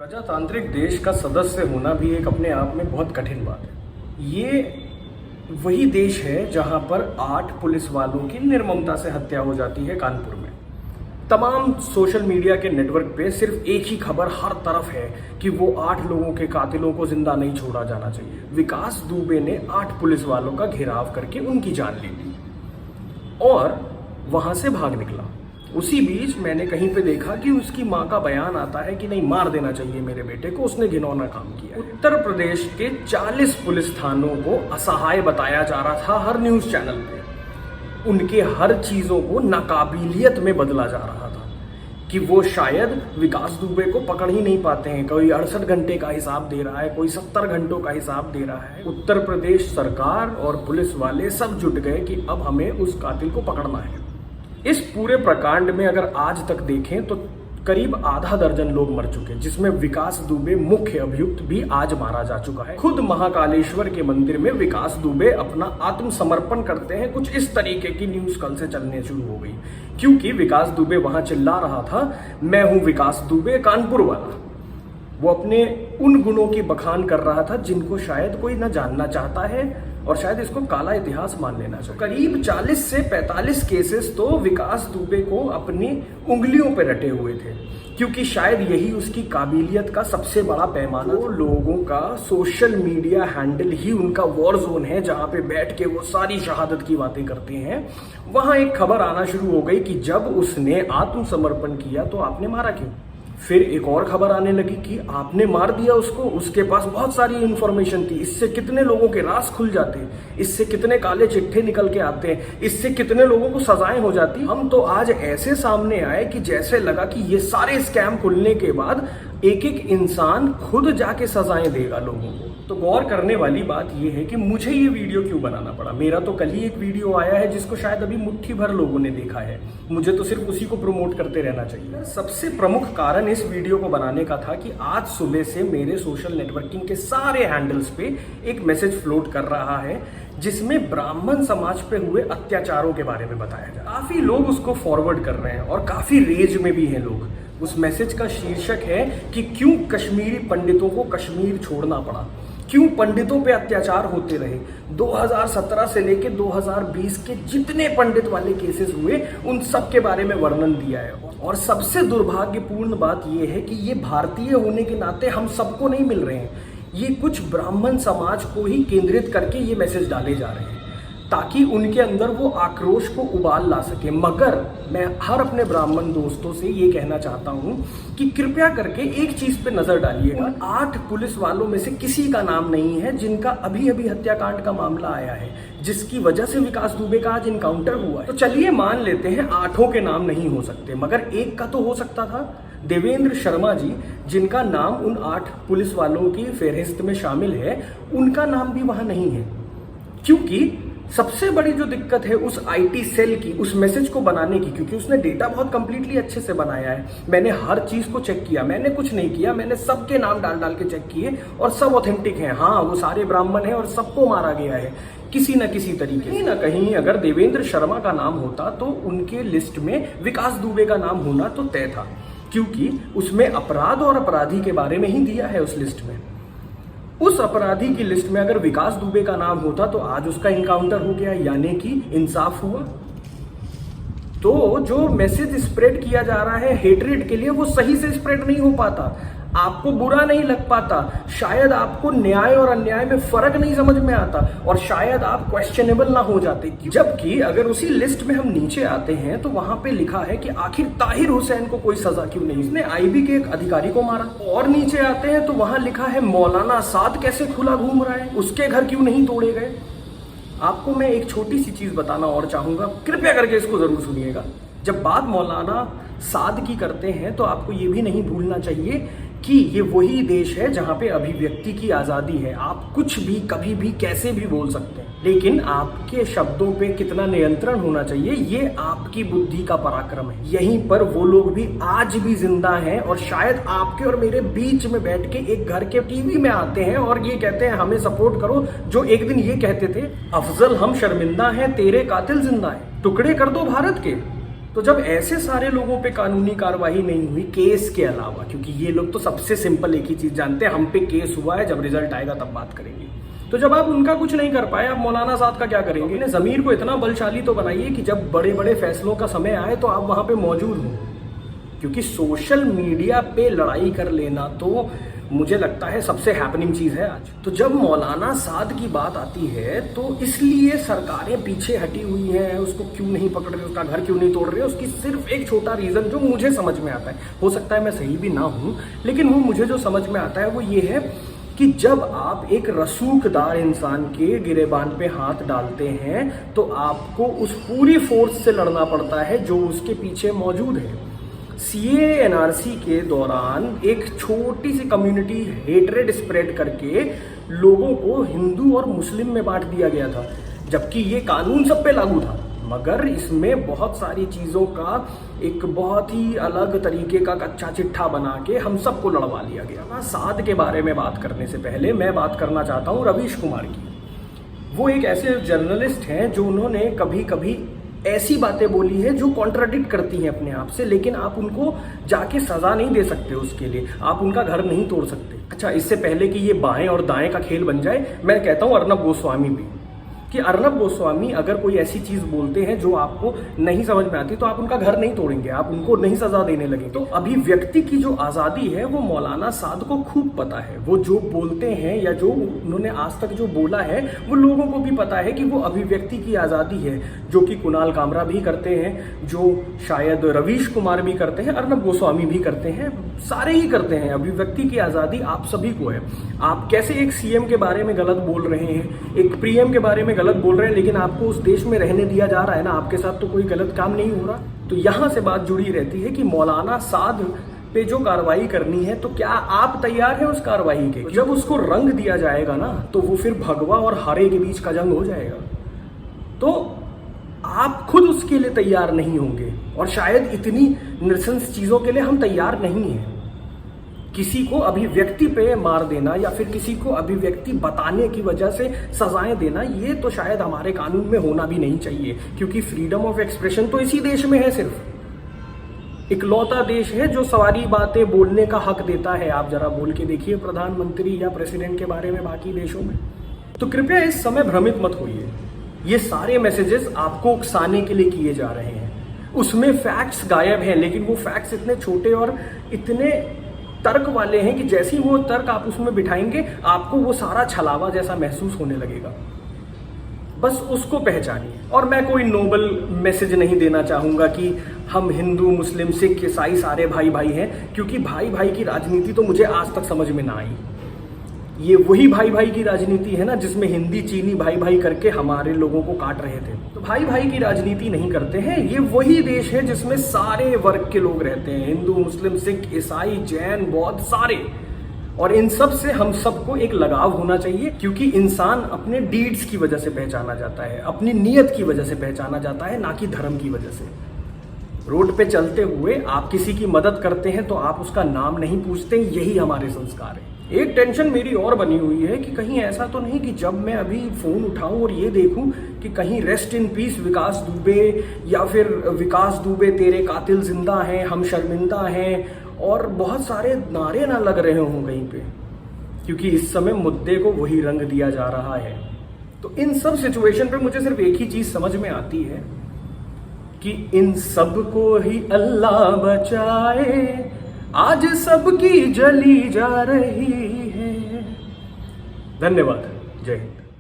प्रजातांत्रिक देश का सदस्य होना भी एक अपने आप में बहुत कठिन बात है। ये वही देश है जहां पर 8 पुलिस वालों की निर्ममता से हत्या हो जाती है कानपुर में। तमाम सोशल मीडिया के नेटवर्क पे सिर्फ एक ही खबर हर तरफ है कि वो 8 लोगों के कातिलों को जिंदा नहीं छोड़ा जाना चाहिए। विकास दुबे ने 8 पुलिस वालों का घेराव करके उनकी जान ले ली और वहां से भाग निकला। उसी बीच मैंने कहीं पे देखा कि उसकी माँ का बयान आता है कि नहीं, मार देना चाहिए मेरे बेटे को, उसने घिनौना काम किया। उत्तर प्रदेश के 40 पुलिस थानों को असहाय बताया जा रहा था हर न्यूज चैनल पे। उनके हर चीजों को नाकाबिलियत में बदला जा रहा था कि वो शायद विकास दुबे को पकड़ ही नहीं पाते हैं। कोई 68 घंटे का हिसाब दे रहा है, कोई 70 घंटों का हिसाब दे रहा है। उत्तर प्रदेश सरकार और पुलिस वाले सब जुट गए कि अब हमें उस कातिल को पकड़ना है। इस पूरे प्रकांड में अगर आज तक देखें तो करीब आधा दर्जन लोग मर चुके, जिसमें विकास दुबे मुख्य अभियुक्त भी आज मारा जा चुका है। खुद महाकालेश्वर के मंदिर में विकास दुबे अपना आत्मसमर्पण करते हैं। कुछ इस तरीके की न्यूज कल से चलने शुरू हो गई, क्योंकि विकास दुबे वहां चिल्ला रहा था, मैं हूं विकास दुबे कानपुर वाला। वो अपने उन गुणों की बखान कर रहा था जिनको शायद कोई ना जानना चाहता है और शायद इसको काला इतिहास मान लेना चाहिए। करीब 40 से 45 केसेस तो विकास दुबे को अपनी उंगलियों पे रटे हुए थे, क्योंकि शायद यही उसकी काबिलियत का सबसे बड़ा पैमाना। वो लोगों का सोशल मीडिया हैंडल ही उनका वॉर जोन है, जहां पे बैठ के वो सारी शहादत की बातें करते हैं। वहां एक खबर आना शुरू हो गई कि जब उसने आत्मसमर्पण किया तो आपने मारा क्यों। फिर एक और खबर आने लगी कि आपने मार दिया उसको, उसके पास बहुत सारी इंफॉर्मेशन थी, इससे कितने लोगों के राज खुल जाते, इससे कितने काले चिट्ठे निकल के आते हैं, इससे कितने लोगों को सजाएं हो जाती। हम तो आज ऐसे सामने आए कि जैसे लगा कि ये सारे स्कैम खुलने के बाद एक एक इंसान खुद जाके सजाएं देगा लोगों को। तो गौर करने वाली बात यह है कि मुझे ये वीडियो क्यों बनाना पड़ा। मेरा तो कल ही एक वीडियो आया है जिसको शायद अभी मुट्ठी भर लोगों ने देखा है। मुझे तो सिर्फ उसी को प्रमोट करते रहना चाहिए। सबसे प्रमुख कारण इस वीडियो को बनाने का था कि आज सुबह से मेरे सोशल नेटवर्किंग के सारे हैंडल्स पे एक मैसेज फ्लोट कर रहा है जिसमें ब्राह्मण समाज पे हुए अत्याचारों के बारे में बताया जा रहा है। काफी लोग उसको फॉरवर्ड कर रहे हैं और काफी रेज में भी हैं लोग। उस मैसेज का शीर्षक है कि क्यों कश्मीरी पंडितों को कश्मीर छोड़ना पड़ा, क्यों पंडितों पे अत्याचार होते रहे। 2017 से लेके 2020 के जितने पंडित वाले केसेस हुए उन सब के बारे में वर्णन दिया है। और सबसे दुर्भाग्यपूर्ण बात यह है कि ये भारतीय होने के नाते हम सबको नहीं मिल रहे हैं। ये कुछ ब्राह्मण समाज को ही केंद्रित करके ये मैसेज डाले जा रहे हैं ताकि उनके अंदर वो आक्रोश को उबाल ला सके। मगर मैं हर अपने ब्राह्मण दोस्तों से ये कहना चाहता हूं कि कृपया करके एक चीज पे नजर डालिएगा। 8 पुलिस वालों में से किसी का नाम नहीं है जिनका अभी अभी हत्याकांड का मामला आया है, जिसकी वजह से विकास दुबे का आज इनकाउंटर हुआ है। तो चलिए मान लेते हैं 8 के नाम नहीं हो सकते, मगर एक का तो हो सकता था। देवेंद्र शर्मा जी, जिनका नाम उन 8 पुलिस वालों की फेहरिस्त में शामिल है, उनका नाम भी वहां नहीं है। क्योंकि सबसे बड़ी जो दिक्कत है उस आईटी सेल की, उस मैसेज को बनाने की, क्योंकि उसने डेटा बहुत कंप्लीटली अच्छे से बनाया है। मैंने हर चीज को चेक किया, मैंने कुछ नहीं किया, मैंने सबके नाम डाल डाल के चेक किए और सब ऑथेंटिक हैं। हाँ, वो सारे ब्राह्मण हैं और सबको मारा गया है किसी न किसी तरीके। कहीं ना कहीं अगर देवेंद्र शर्मा का नाम होता तो उनके लिस्ट में विकास दुबे का नाम होना तो तय था, क्योंकि उसमें अपराध और अपराधी के बारे में ही दिया है उस लिस्ट में। उस अपराधी की लिस्ट में अगर विकास दुबे का नाम होता तो आज उसका इनकाउंटर हो गया, यानी कि इंसाफ हुआ। तो जो मैसेज स्प्रेड किया जा रहा है हेट्रेड के लिए, वो सही से स्प्रेड नहीं हो पाता, आपको बुरा नहीं लग पाता, शायद आपको न्याय और अन्याय में फर्क नहीं समझ में आता और शायद आप क्वेश्चनेबल ना हो जाते। जबकि अगर उसी लिस्ट में हम नीचे आते हैं तो वहां पे लिखा है कि आखिर ताहिर हुसैन को कोई सजा क्यों नहीं, इसने आईबी के एक अधिकारी को मारा। और नीचे आते हैं तो वहां लिखा है मौलाना साद कैसे खुला घूम रहा है, उसके घर क्यों नहीं तोड़े गए। आपको मैं एक छोटी सी चीज बताना और चाहूंगा, कृपया करके इसको जरूर सुनिएगा। जब बात मौलाना साद की करते हैं तो आपको ये भी नहीं भूलना चाहिए कि ये वही देश है जहां पे अभिव्यक्ति की आजादी है। आप कुछ भी कभी भी कैसे भी बोल सकते हैं, लेकिन आपके शब्दों पे कितना नियंत्रण होना चाहिए ये आपकी बुद्धि का पराक्रम है। यहीं पर वो लोग भी आज भी जिंदा हैं और शायद आपके और मेरे बीच में बैठ के एक घर के टीवी में आते हैं और ये कहते हैं हमें सपोर्ट करो। जो एक दिन ये कहते थे, अफजल हम शर्मिंदा हैं तेरे कातिल जिंदा है, टुकड़े कर दो भारत के। तो जब ऐसे सारे लोगों पे कानूनी कार्रवाई नहीं हुई केस के अलावा, क्योंकि ये लोग तो सबसे सिंपल एक ही चीज जानते हैं, हम पे केस हुआ है, जब रिजल्ट आएगा तब बात करेंगे। तो जब आप उनका कुछ नहीं कर पाए, आप मौलाना साद का क्या करेंगे? अपने ज़मीर को इतना बलशाली तो बनाइए कि जब बड़े बड़े फैसलों का समय आए तो आप वहां पे मौजूद हो। क्योंकि सोशल मीडिया पे लड़ाई कर लेना तो मुझे लगता है सबसे हैपनिंग चीज है आज। तो जब मौलाना साद की बात आती है तो इसलिए सरकारें पीछे हटी हुई हैं, उसको क्यों नहीं पकड़ रहे, उसका घर क्यों नहीं तोड़ रहे, उसकी सिर्फ एक छोटा रीजन जो मुझे समझ में आता है, हो सकता है मैं सही भी ना हूं, लेकिन वो मुझे जो समझ में आता है वो ये है कि जब आप एक रसूखदार इंसान के गिरेबान पे हाथ डालते हैं तो आपको उस पूरी फोर्स से लड़ना पड़ता है जो उसके पीछे मौजूद है। सीए एनआरसी के दौरान एक छोटी सी कम्युनिटी हेटरेड स्प्रेड करके लोगों को हिंदू और मुस्लिम में बांट दिया गया था, जबकि ये कानून सब पे लागू था, मगर इसमें बहुत सारी चीजों का एक बहुत ही अलग तरीके का कच्चा चिट्ठा बना के हम सबको लड़वा लिया गया। साद के बारे में बात करने से पहले मैं बात करना चाहता हूँ रवीश कुमार की। वो एक ऐसे जर्नलिस्ट हैं जो उन्होंने कभी कभी ऐसी बातें बोली है जो कॉन्ट्राडिक्ट करती हैं अपने आप से, लेकिन आप उनको जाके सजा नहीं दे सकते, उसके लिए आप उनका घर नहीं तोड़ सकते। अच्छा, इससे पहले कि ये बाएं और दाएं का खेल बन जाए, मैं कहता हूं अर्नब गोस्वामी भी, कि अर्नब गोस्वामी अगर कोई ऐसी चीज बोलते हैं जो आपको नहीं समझ में आती तो आप उनका घर नहीं तोड़ेंगे, आप उनको नहीं सजा देने लगे। तो अभिव्यक्ति की जो आजादी है वो मौलाना साद को खूब पता है। वो जो बोलते हैं या जो उन्होंने आज तक जो बोला है वो लोगों को भी पता है कि वो अभिव्यक्ति की आजादी है, जो कि कुणाल कामरा भी करते हैं, जो शायद रवीश कुमार भी करते हैं, अर्नब गोस्वामी भी करते हैं, सारे ही करते हैं। अभिव्यक्ति की आजादी आप सभी को है। आप कैसे एक सीएम के बारे में गलत बोल रहे हैं, एक पीएम के बारे में गलत बोल रहे हैं, लेकिन आपको उस देश में रहने दिया जा रहा है ना, आपके साथ तो कोई गलत काम नहीं हो रहा। तो यहां से बात जुड़ी रहती है कि मौलाना साद पे जो कार्रवाई करनी है तो क्या आप तैयार हैं उस कार्रवाई के? जब उसको रंग दिया जाएगा ना तो वो फिर भगवा और हरे के बीच का जंग हो जाएगा। तो आप खुद उसके लिए तैयार नहीं होंगे और शायद इतनी नृशंस चीजों के लिए हम तैयार नहीं हैं। किसी को अभिव्यक्ति पे मार देना या फिर किसी को अभिव्यक्ति बताने की वजह से सजाएं देना, ये तो शायद हमारे कानून में होना भी नहीं चाहिए, क्योंकि फ्रीडम ऑफ एक्सप्रेशन तो इसी देश में है। सिर्फ इकलौता देश है जो सारी बातें बोलने का हक देता है। आप जरा बोल के देखिए प्रधानमंत्री या प्रेसिडेंट के बारे में बाकी देशों में। तो कृपया इस समय भ्रमित मत होइए। ये सारे मैसेजेस आपको उकसाने के लिए किए जा रहे हैं, उसमें फैक्ट्स गायब हैं, लेकिन वो फैक्ट्स इतने छोटे और इतने तर्क वाले हैं कि जैसे ही वो तर्क आप उसमें बिठाएंगे आपको वो सारा छलावा जैसा महसूस होने लगेगा। बस उसको पहचानिए। और मैं कोई नोबल मैसेज नहीं देना चाहूंगा कि हम हिंदू मुस्लिम सिख ईसाई सारे भाई भाई हैं, क्योंकि भाई भाई की राजनीति तो मुझे आज तक समझ में ना आई। ये वही भाई भाई की राजनीति है ना जिसमें हिंदी चीनी भाई भाई करके हमारे लोगों को काट रहे थे। तो भाई भाई की राजनीति नहीं करते हैं। ये वही देश है जिसमें सारे वर्ग के लोग रहते हैं, हिंदू मुस्लिम सिख ईसाई जैन बौद्ध सारे। और इन सब से हम सबको एक लगाव होना चाहिए, क्योंकि इंसान अपने डीड्स की वजह से पहचाना जाता है, अपनी नीयत की वजह से पहचाना जाता है, ना कि धर्म की वजह से। रोड पे चलते हुए आप किसी की मदद करते हैं तो आप उसका नाम नहीं पूछते, यही हमारे संस्कार है। एक टेंशन मेरी और बनी हुई है कि कहीं ऐसा तो नहीं कि जब मैं अभी फोन उठाऊं और ये देखूं कि कहीं रेस्ट इन पीस विकास दुबे, या फिर विकास दुबे तेरे कातिल जिंदा हैं, हम शर्मिंदा हैं, और बहुत सारे नारे ना लग रहे हों कहीं पे, क्योंकि इस समय मुद्दे को वही रंग दिया जा रहा है। तो इन सब सिचुएशन पे मुझे सिर्फ एक ही चीज समझ में आती है कि इन सब को ही अल्लाह बचाए, आज सबकी जली जा रही है। धन्यवाद। जय हिंद।